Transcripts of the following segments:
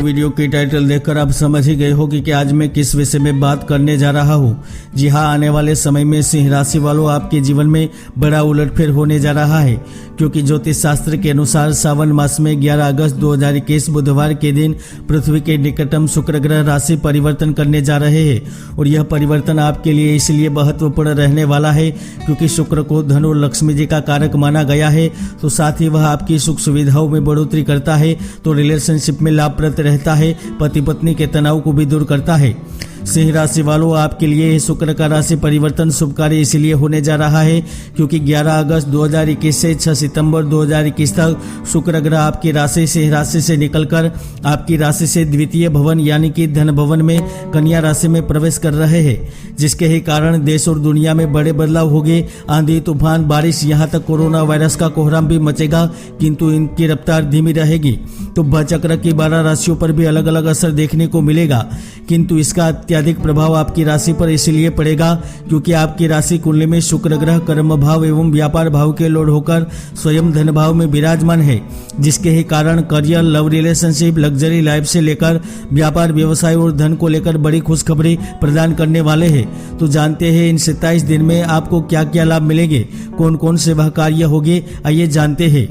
Video की title देखकर आप समझ ही गए होगी कि आज मैं किस विषय में बात करने जा रहा हूँ। जी हाँ, आने वाले समय में सिंह राशि वालों आपके जीवन में बड़ा उलटफेर होने जा रहा है, क्योंकि ज्योतिष शास्त्र के अनुसार सावन मास में 11 अगस्त 2021 बुधवार के दिन पृथ्वी के निकटतम शुक्र ग्रह राशि परिवर्तन करने जा रहे हैं। और यह परिवर्तन आपके लिए इसलिए महत्वपूर्ण रहने वाला है क्योंकि शुक्र को धन और लक्ष्मी जी का कारक माना गया है, तो साथ ही वह आपकी सुख सुविधाओं में बढ़ोतरी करता है, तो रिलेशनशिप में लाभप्रद रहता है, पति पत्नी के तनाव को भी दूर करता है। सिंह राशि वालों आपके लिए शुक्र का राशि परिवर्तन शुभकारी इसलिए होने जा रहा है क्योंकि 11 अगस्त 2021 से 6 सितंबर 2021 तक शुक्र ग्रह आपकी राशि सिंह राशि से निकलकर आपकी राशि से द्वितीय भवन यानी कि धन भवन में कन्या राशि में प्रवेश कर रहे हैं, जिसके ही कारण देश और दुनिया में बड़े बदलाव होंगे। आंधी तूफान बारिश यहाँ तक कोरोना वायरस का कोहराम भी मचेगा, किंतु इनकी रफ्तार धीमी रहेगी। तो भव चक्र की 12 राशियों पर भी अलग अलग असर देखने को मिलेगा, किंतु इसका अत्यधिक प्रभाव आपकी राशि पर इसलिए पड़ेगा क्योंकि आपकी राशि कुंडली में शुक्र ग्रह कर्म भाव एवं व्यापार भाव के लॉर्ड होकर स्वयं धन भाव में विराजमान है, जिसके ही कारण career, love relationship, luxury life से लेकर व्यापार व्यवसाय और धन को लेकर बड़ी खुशखबरी प्रदान करने वाले हैं। तो जानते हैं इन 27 दिन में आपको क्या क्या लाभ मिलेंगे, कौन कौन से वह कार्य होंगे, आइए जानते हैं।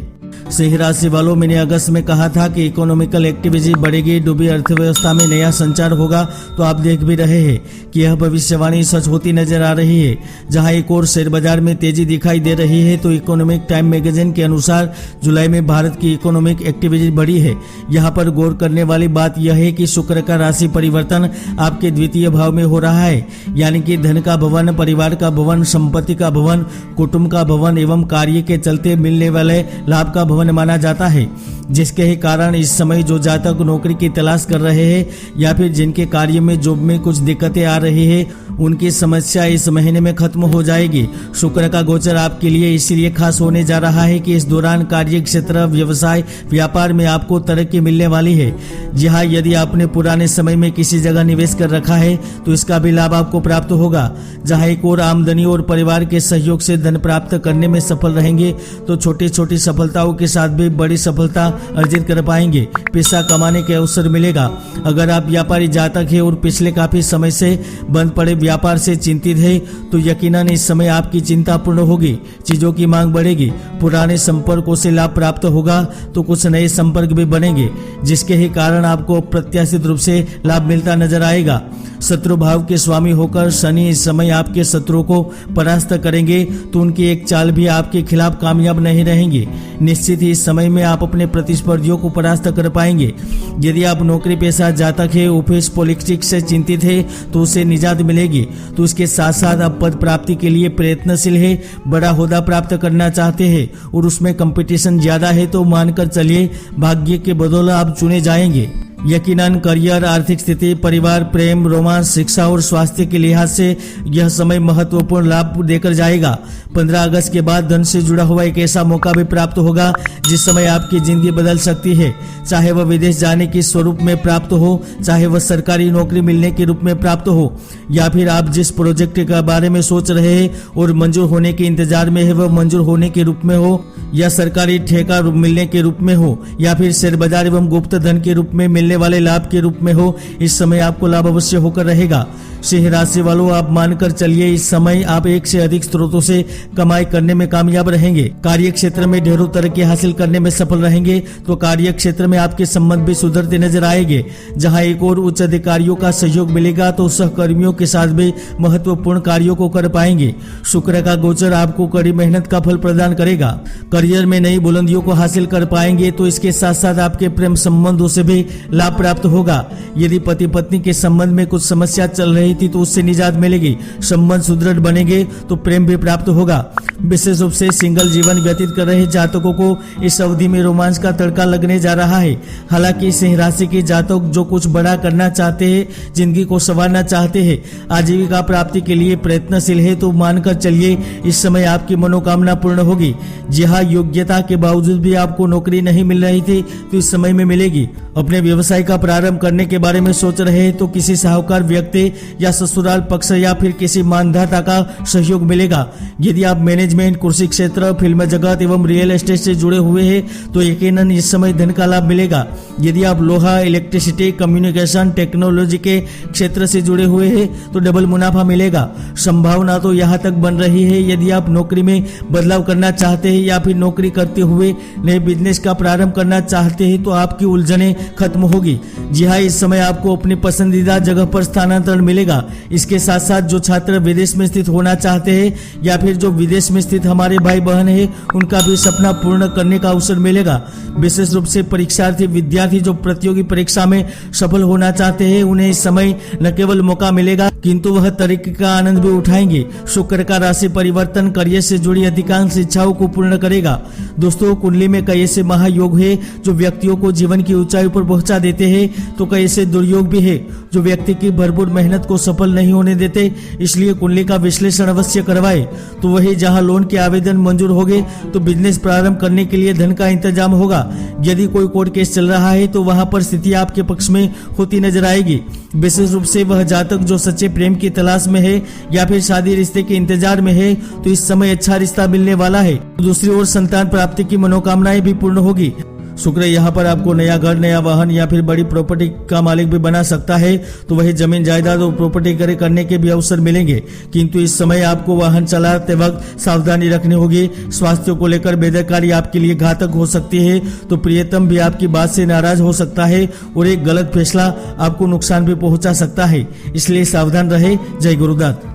सिंह राशि वालों, मैंने अगस्त में कहा था कि इकोनॉमिकल एक्टिविटी बढ़ेगी, डूबी अर्थव्यवस्था में नया संचार होगा, तो आप देख भी रहे हैं कि यह भविष्यवाणी सच होती नजर आ रही है। जहां एक और शेयर बाजार में तेजी दिखाई दे रही है, तो इकोनॉमिक टाइम मैगजीन के अनुसार जुलाई में भारत की इकोनॉमिक एक्टिविटी बढ़ी है। यहाँ पर गौर करने वाली बात यह है कि शुक्र का राशि परिवर्तन आपके द्वितीय भाव में हो रहा है, यानी कि धन का भवन, परिवार का भवन, संपत्ति का भवन, कुटुंब का भवन एवं कार्य के चलते मिलने वाले लाभ का भवन माना जाता है, जिसके ही कारण इस समय जो जातक नौकरी की तलाश कर रहे हैं या फिर जिनके कार्य में जॉब में कुछ दिक्कतें आ रही है, उनकी समस्या इस महीने में खत्म हो जाएगी। शुक्र का गोचर आपके लिए इसलिए खास होने जा रहा है कि इस दौरान कार्य क्षेत्र, व्यवसाय, व्यापार में आपको तरक्की मिलने वाली है। जी हाँ, यदि आपने पुराने समय में किसी जगह निवेश कर रखा है तो इसका भी लाभ आपको प्राप्त होगा। जहाँ एक और आमदनी और परिवार के सहयोग से धन प्राप्त करने में सफल रहेंगे, तो छोटी छोटी सफलताओं के साथ भी बड़ी सफलता अर्जित कर पाएंगे। पैसा कमाने के अवसर मिलेगा। अगर आप व्यापारी जातक है और पिछले काफी समय से बंद पड़े व्यापार से चिंतित है, तो यकीनन इस समय आपकी चिंता पूर्ण होगी, चीजों की मांग बढ़ेगी, पुराने संपर्कों से लाभ प्राप्त होगा, तो कुछ नए संपर्क भी बनेंगे, जिसके ही कारण आपको अप्रत्याशित रूप से लाभ मिलता नजर आएगा। शत्रु भाव के स्वामी होकर शनि इस समय आपके शत्रुओं को परास्त करेंगे, तो उनकी एक चाल भी आपके खिलाफ कामयाब नहीं रहेंगी। निश्चित ही इस समय में आप अपने प्रतिस्पर्धियों को परास्त कर पाएंगे। यदि आप नौकरी पेशा जातक है, ऑफिस पॉलिटिक्स से चिंतित है, तो उससे निजात मिलेगी। तो इसके साथ साथ आप पद प्राप्ति के लिए प्रयत्नशील है, बड़ा होदा प्राप्त करना चाहते हैं और उसमें कंपटीशन ज्यादा है, तो मानकर चलिए भाग्य के बदौलत आप चुने जाएंगे। यकीनन करियर, आर्थिक स्थिति, परिवार, प्रेम, रोमांस, शिक्षा और स्वास्थ्य के लिहाज से यह समय महत्वपूर्ण लाभ देकर जाएगा। 15 अगस्त के बाद धन से जुड़ा हुआ एक ऐसा मौका भी प्राप्त होगा जिस समय आपकी जिंदगी बदल सकती है, चाहे वह विदेश जाने के स्वरूप में प्राप्त हो, चाहे वह सरकारी नौकरी मिलने के रूप में प्राप्त हो, या फिर आप जिस प्रोजेक्ट के बारे में सोच रहे हैं और मंजूर होने के इंतजार में है वह मंजूर होने के रूप में हो, या सरकारी ठेका मिलने के रूप में हो, या फिर शेयर बाजार एवं गुप्त धन के रूप में मिलने वाले लाभ के रूप में हो, इस समय आपको लाभ अवश्य होकर रहेगा। सिंह राशि वालों, आप मानकर चलिए इस समय आप एक से अधिक स्रोतों से कमाई करने में कामयाब रहेंगे। कार्य क्षेत्र में ढेरों तरक्की हासिल करने में सफल रहेंगे, तो कार्य क्षेत्र में आपके संबंध भी सुधरते नजर आएंगे। जहां एक और उच्च अधिकारियों का सहयोग मिलेगा, तो सहकर्मियों के साथ भी महत्वपूर्ण कार्यों को कर पाएंगे। शुक्र का गोचर आपको कड़ी मेहनत का फल प्रदान करेगा। करियर में नई बुलंदियों को हासिल कर पाएंगे, तो इसके साथ साथ आपके प्रेम संबंधों से भी लाभ प्राप्त होगा। यदि पति पत्नी के संबंध में कुछ समस्या चल रही थी, तो उससे निजात मिलेगी। संबंध सुदृढ़ बनेंगे, तो प्रेम भी प्राप्त होगा। विशेष रूप से सिंगल जीवन व्यतीत कर रहे जातकों को इस अवधि में रोमांच का तड़का लगने जा रहा है। हालांकि सिंह राशि के जातक जो कुछ बड़ा करना चाहते हैं, जिंदगी को संवारना चाहते हैं, आजीविका प्राप्ति के लिए प्रयत्नशील है, तो मानकर चलिए इस समय आपकी मनोकामना पूर्ण होगी। जी हाँ, योग्यता के बावजूद भी आपको नौकरी नहीं मिल रही थी तो इस समय में मिलेगी। अपने व्यवसाय का प्रारंभ करने के बारे में सोच रहे हैं तो किसी साहूकार व्यक्ति या ससुराल पक्ष या फिर किसी मानधता का सहयोग मिलेगा। यदि आप मैनेजमेंट, कृषि क्षेत्र, फिल्म जगत एवं रियल एस्टेट से जुड़े हुए हैं तो यकीनन इस समय धन का लाभ मिलेगा। यदि आप लोहा, इलेक्ट्रिसिटी, कम्युनिकेशन, टेक्नोलॉजी के क्षेत्र से जुड़े हुए हैं तो डबल मुनाफा मिलेगा। संभावना तो यहाँ तक बन रही है। यदि आप नौकरी में बदलाव करना चाहते हैं या फिर नौकरी करते हुए नए बिजनेस का प्रारंभ करना चाहते हैं तो आपकी उलझनें खत्म होगी। जी हाँ, इस समय आपको अपनी पसंदीदा जगह पर स्थानांतरण मिलेगा। इसके साथ साथ जो छात्र विदेश में स्थित होना चाहते हैं या फिर जो विदेश में स्थित हमारे भाई बहन है उनका भी सपना पूर्ण करने का अवसर मिलेगा। विशेष रूप से परीक्षार्थी विद्यार्थी जो प्रतियोगी परीक्षा में सफल होना चाहते हैं उन्हें इस समय न केवल मौका मिलेगा किंतु वह तरीके का आनंद भी उठाएंगे। शुक्र का राशि परिवर्तन करियर से जुड़ी अधिकांश इच्छाओं को पूर्ण करेगा। दोस्तों, कुंडली में कई ऐसे महायोग है जो व्यक्तियों को जीवन की ऊंचाई पर पहुंचा देते हैं तो कई ऐसे दुर्योग भी है जो व्यक्ति की भरपूर मेहनत को सफल नहीं होने देते। इसलिए कुंडली का विश्लेषण अवश्य करवाए तो वही जहां लोन के आवेदन मंजूर होंगे तो बिजनेस प्रारंभ करने के लिए धन का इंतजाम होगा। यदि कोई कोर्ट केस चल रहा है तो वहां पर स्थिति आपके पक्ष में होती नजर आएगी। विशेष रूप से वह जातक जो सच्चे प्रेम की तलाश में है या फिर शादी रिश्ते के इंतजार में है तो इस समय अच्छा रिश्ता मिलने वाला है। दूसरी ओर संतान प्राप्ति की मनोकामनाएं भी पूर्ण होगी। शुक्र यहाँ पर आपको नया घर, नया वाहन या फिर बड़ी प्रॉपर्टी का मालिक भी बना सकता है तो वही जमीन जायदाद और प्रॉपर्टी क्रय करने के भी अवसर मिलेंगे। किंतु इस समय आपको वाहन चलाते वक्त सावधानी रखनी होगी। स्वास्थ्य को लेकर बेदरकारी आपके लिए घातक हो सकती है तो प्रियतम भी आपकी बात से नाराज हो सकता है और एक गलत फैसला आपको नुकसान भी पहुंचा सकता है। इसलिए सावधान रहे। जय गुरुदत्त।